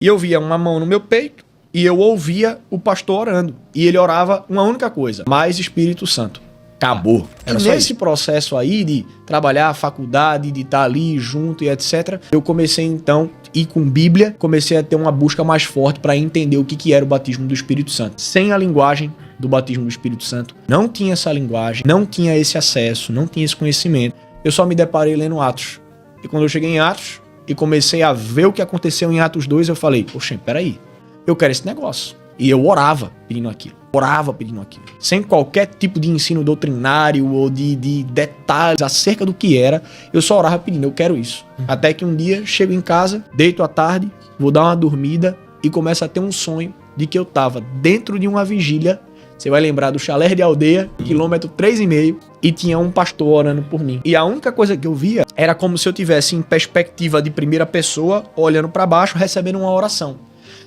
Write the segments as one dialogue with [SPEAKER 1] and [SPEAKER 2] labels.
[SPEAKER 1] E eu via uma mão no meu peito e eu ouvia o pastor orando. E ele orava uma única coisa: mais Espírito Santo. Acabou. E nesse processo aí de trabalhar a faculdade, de estar ali junto e etc., eu comecei então a ir com Bíblia, comecei a ter uma busca mais forte para entender o que era o batismo do Espírito Santo. Sem a linguagem do batismo do Espírito Santo, não tinha essa linguagem, não tinha esse acesso, não tinha esse conhecimento. Eu só me deparei lendo Atos. E quando eu cheguei em Atos e comecei a ver o que aconteceu em Atos 2, eu falei: poxa, peraí, eu quero esse negócio. E eu orava pedindo aquilo. Sem qualquer tipo de ensino doutrinário ou de detalhes acerca do que era, eu só orava pedindo: eu quero isso. Até que um dia, chego em casa, deito à tarde, vou dar uma dormida e começo a ter um sonho de que eu tava dentro de uma vigília. Você vai lembrar do Chalé de Aldeia, quilômetro 3,5, e tinha um pastor orando por mim. E a única coisa que eu via era como se eu tivesse em perspectiva de primeira pessoa, olhando para baixo, recebendo uma oração.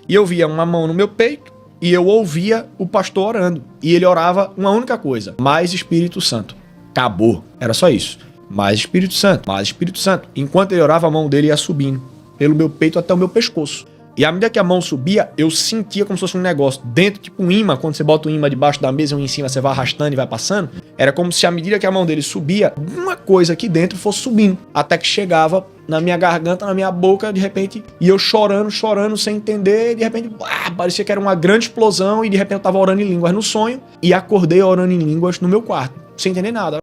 [SPEAKER 1] E eu via uma mão no meu peito e eu ouvia o pastor orando. E ele orava uma única coisa: mais Espírito Santo. Acabou. Era só isso. Mais Espírito Santo, mais Espírito Santo. Enquanto ele orava, a mão dele ia subindo pelo meu peito até o meu pescoço. E à medida que a mão subia, eu sentia como se fosse um negócio dentro, tipo um imã. Quando você bota um imã debaixo da mesa e um em cima, você vai arrastando e vai passando. Era como se à medida que a mão dele subia, uma coisa aqui dentro fosse subindo. Até que chegava na minha garganta, na minha boca, de repente, e eu chorando, sem entender. De repente, parecia que era uma grande explosão. E de repente eu tava orando em línguas no sonho. E acordei orando em línguas no meu quarto, sem entender nada.